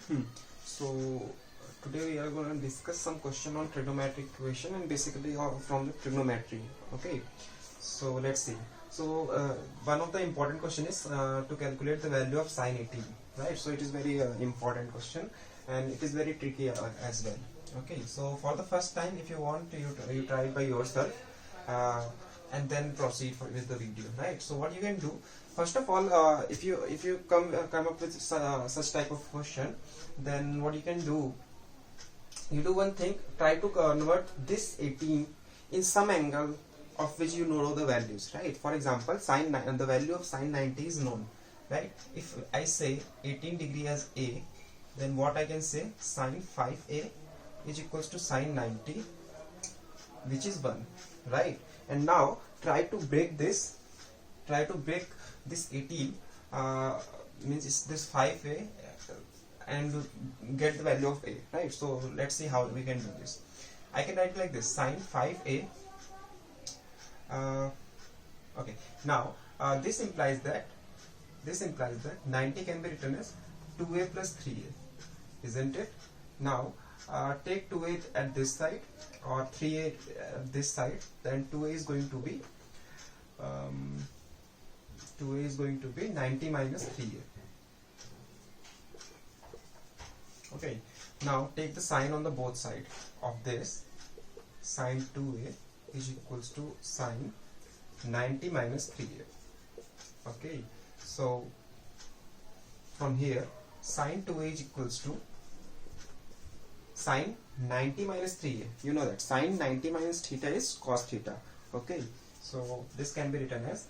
Hmm. So today we are going to discuss some question on trigonometric equation and basically from the trigonometry. Okay. So let's see. So one of the important question is to calculate the value of sine 18, right? So it is very important question and it is very tricky as well. Okay. So for the first time, if you want, you try it by yourself uh, and then proceed with the video, right? So what you can do, first of all, if you come up with such type of question, then what you can do, you do one thing, try to convert this 18 in some angle of which you know the values, right? For example, the value of sine 90 is known, right? If I say 18 degree as a, then what I can say, sine 5a is equals to sine 90, which is 1, right? And now try to break this 18, means it's this 5a, and get the value of a, right? So let's see how we can do this. I can write like this, sine 5a. Okay, now this implies that 90 can be written as 2a plus 3a, isn't it? Now take 2a at this side or 3a at this side, then 2a is going to be 90 minus 3a. Okay, now take the sign on the both side of this. Sine 2a is equals to sine 90 minus 3a. Okay, so from here sine 2a is equals to sine 90 minus 3a. You know that sine 90 minus theta is cos theta. Okay, so this can be written as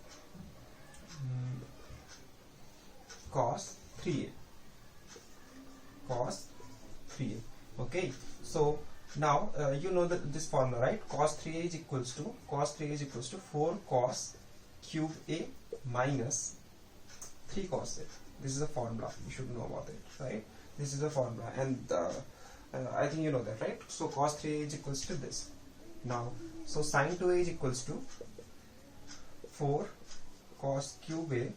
cos 3a. Okay, so now you know this formula, right? Cos 3a is equals to 4 cos cube a minus 3 cos a. This is a formula, you should know about it, right? This is a formula, and I think you know that, right? So cos 3a is equals to this. Now, so sin 2a is equals to 4 cos cube a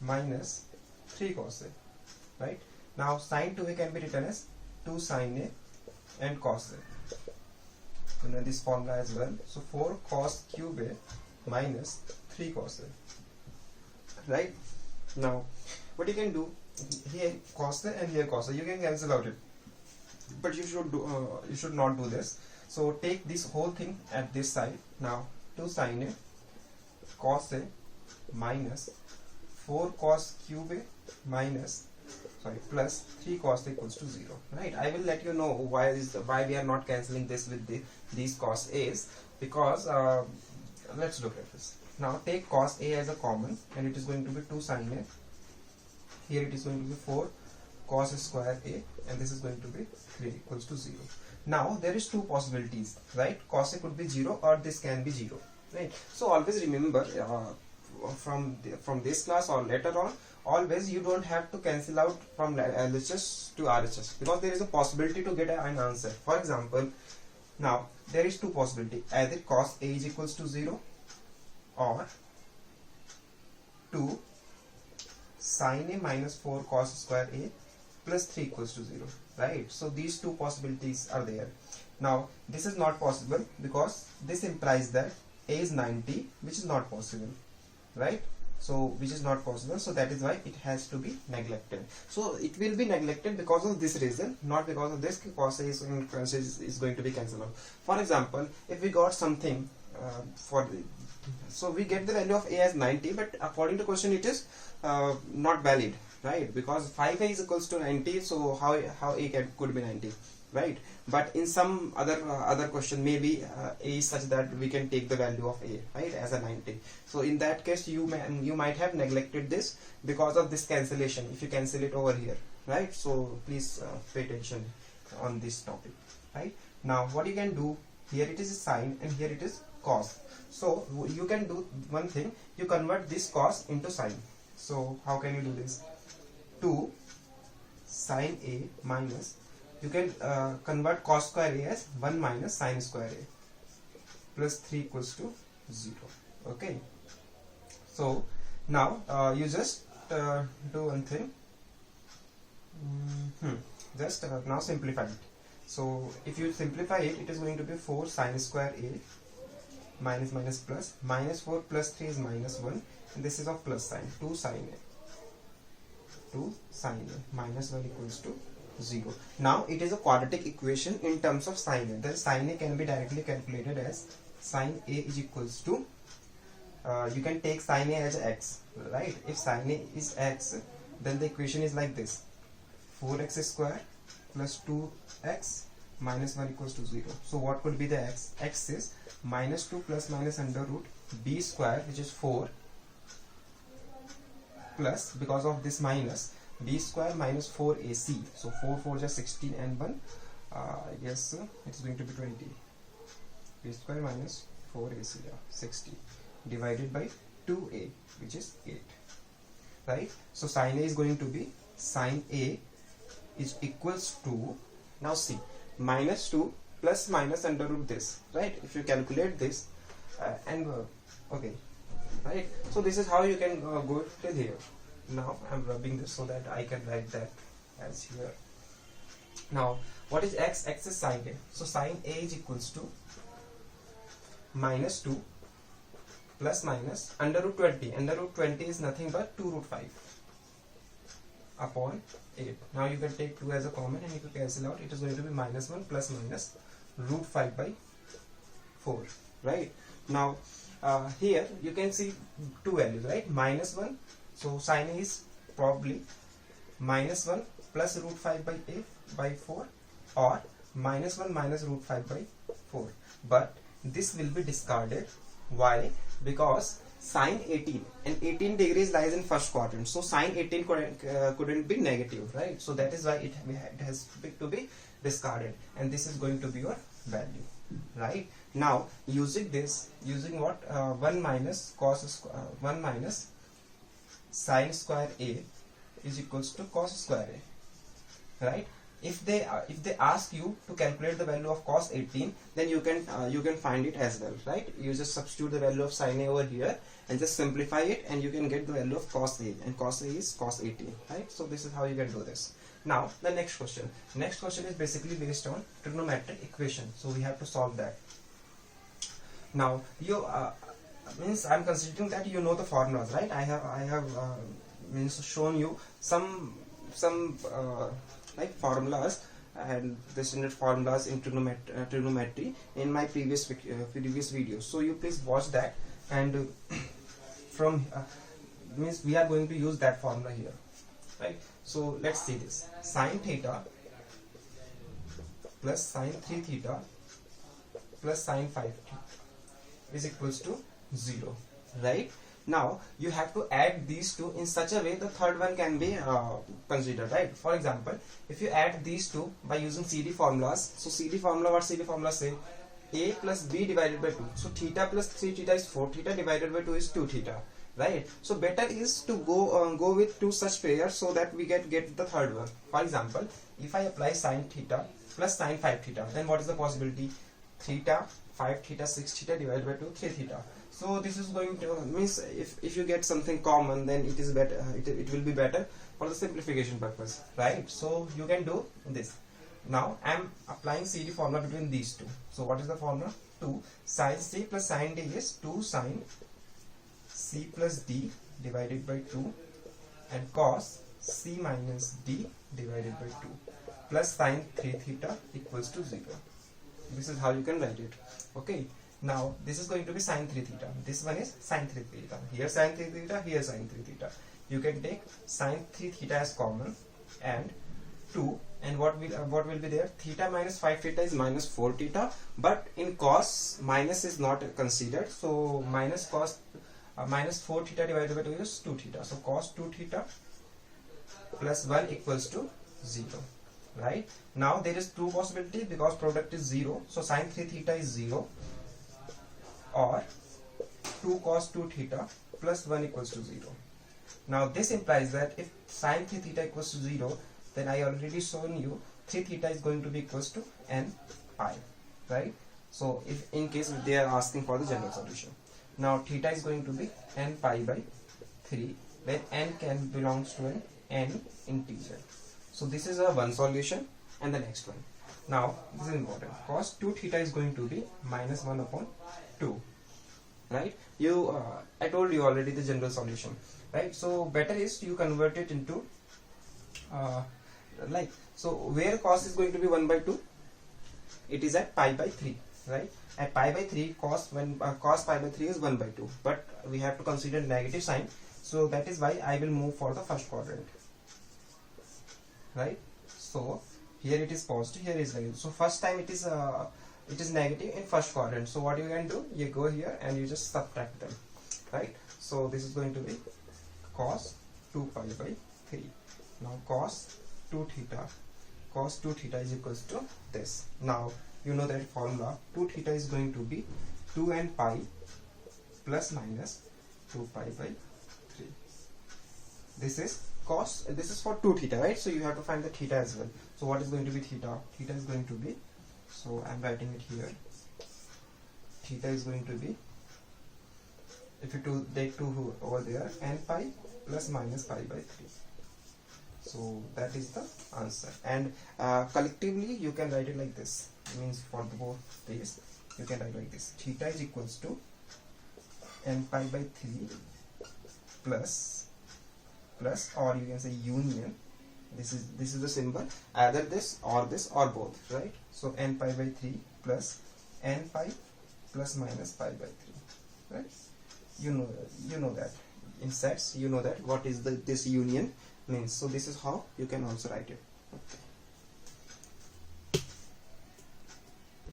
minus 3 cos a, right? Now sin 2a can be written as 2 sin a and cos a. You know this formula as well. So 4 cos cube a minus 3 cos a, right? Now what you can do, here cos a and here cos a, you can cancel out it, but you should not do this. So take this whole thing at this side. Now 2 sin a cos a minus 4 cos cube a minus plus 3 cos a equals to 0, right? I will let you know why we are not cancelling this with these cos a's, because let's look at this. Now take cos a as a common, and it is going to be 2 sin a. Here it is going to be 4 cos square a, and this is going to be 3 equals to 0. Now there is two possibilities, right? Cos a could be 0 or this can be 0, right? So always remember, from this class or later on, always you don't have to cancel out from LHS to RHS, because there is a possibility to get an answer. For example, now there is two possibility, either cos a is equals to 0 or 2 sin a minus 4 cos square a plus 3 equals to 0, right? So these two possibilities are there. Now this is not possible because this implies that a is 90, which is not possible, right? So which is not possible, so that is why it has to be neglected. So it will be neglected because of this reason, not because of this. Cos a is going to be cancelled out. For example, if we got something so we get the value of a as 90, but according to question it is not valid, right? Because 5a is equals to 90, so how a could be 90, right? But in some other question, maybe a is such that we can take the value of a, right, as a 90. So in that case you might have neglected this because of this cancellation, if you cancel it over here, right? So please pay attention on this topic, right? Now what you can do, here it is sine and here it is cos. So you can do one thing, you convert this cos into sine. So how can you do this? 2 sin a minus, you can convert cos square a as 1 minus sin square a plus 3 equals to 0. Okay, so now you just do one thing. just now simplify it. So if you simplify it, it is going to be 4 sine square a minus minus plus, minus 4 plus 3 is minus 1, and this is of plus sign, 2 sine a, 2 sine a minus 1 equals to 0. Now it is a quadratic equation in terms of sine a. The sine a can be directly calculated as sine a is equals to, you can take sine a as x, right? If sine a is x, then the equation is like this: 4x square plus 2x minus 1 equals to 0. So what could be the x? X is minus 2 plus minus under root b square, which is 4, plus, because of this minus, b square minus 4ac. So 4 4 just 16 and 1, yes, it's going to be 20. B square minus 4ac, 60, divided by 2a, which is 8, right? So sine a is going to be, sine a is equals to, now see, minus 2 plus minus under root this, right? If you calculate this okay, right? So this is how you can go till here. Now I'm rubbing this so that I can write that as here. Now what is x? X is sine a. So sine a is equals to minus 2 plus minus under root 20. Under root 20 is nothing but 2 root 5 upon 8. Now you can take 2 as a common and you can cancel out. It is going to be minus 1 plus minus root 5 by 4, right? Now here you can see two values, right? Minus 1, so sine a is probably minus 1 plus root 5 by 8 by 4, or minus 1 minus root 5 by 4. But this will be discarded. Why? Because sine 18 and 18 degrees lies in first quadrant, so sine 18 couldn't be negative, right? So that is why it has to be discarded, and this is going to be your value, right? Now using this, using what, 1 minus cos 1 minus sine square a is equals to cos square a, right? If they ask you to calculate the value of cos 18, then you can find it as well, right? You just substitute the value of sine a over here and just simplify it, and you can get the value of cos a, and cos a is cos 18, right? So this is how you can do this. Now the next question. Next question is basically based on trigonometric equation, so we have to solve that. Now you means I'm considering that you know the formulas, right? I have means shown you some like formulas and the standard formulas in trigonometry in my previous videos. So you please watch that, and from means we are going to use that formula here, right? So let's see this: sine theta plus sine 3 theta plus sine 5 theta is equals to 0, right? Now you have to add these two in such a way the third one can be considered, right? For example, if you add these two by using CD formulas, so CD formula, what CD formula say? A plus B divided by 2. So theta plus 3 theta is 4 theta, divided by 2 is 2 theta, right? So better is to go with two such pairs so that we get the third one. For example, if I apply sine theta plus sine 5 theta, then what is the possibility? Theta 5 theta 6 theta divided by 2 3 theta. So this is going to means if you get something common, then it is better, it will be better for the simplification purpose, right? So you can do this. Now I am applying CD formula between these two. So what is the formula? 2 sine C plus sine D is 2 sine C plus D divided by 2, and cos C minus D divided by 2 plus sine 3 theta equals to 0. This is how you can write it. Okay. Now this is going to be sine 3 theta. This one is sine 3 theta. Here sine 3 theta. Here sine 3 theta. You can take sine 3 theta as common, and 2, and what will be there? Theta minus 5 theta is minus 4 theta. But in cos, minus is not considered. So minus cos minus 4 theta divided by 2 is 2 theta. So cos 2 theta plus 1 equals to 0. Right? Now there is two possibility because product is 0. So sine 3 theta is 0, or 2 cos 2 theta plus 1 equals to 0. Now this implies that if sine 3 theta equals to 0, then I already shown you 3 theta is going to be equals to n pi, right? So if in case they are asking for the general solution, now theta is going to be n pi by 3, when n can belongs to an n integer. So this is a one solution. and the next one. Now this is important. Cos 2 theta is going to be minus 1 upon 2, right? I told you already the general solution, right? So better is you convert it into so where cos is going to be 1 by 2, it is at pi by 3, right? At pi by 3, cos pi by 3 is 1 by 2, but we have to consider negative sign, so that is why I will move for the first quadrant, right? So here it is positive, here is negative. So first time it is negative in first quadrant. So what you can do, you go here and you just subtract them, right? So this is going to be cos 2 pi by 3. Now cos 2 theta is equals to this. Now you know that formula, 2 theta is going to be 2n pi plus minus 2 pi by 3. This is for 2 theta, right? So you have to find the theta as well. So what is going to be theta? Theta is going to be, so I'm writing it here. Theta is going to be, if you take 2 over there, n pi plus minus pi by 3. So that is the answer. And collectively you can write it like this. It means for the both these you can write like this. Theta is equals to n pi by 3 plus, or you can say union. This is the symbol, either this or both, right? So n pi by 3 plus n pi plus minus pi by 3, right? You know that in sets, you know that what is this union means. So this is how you can also write it. Okay.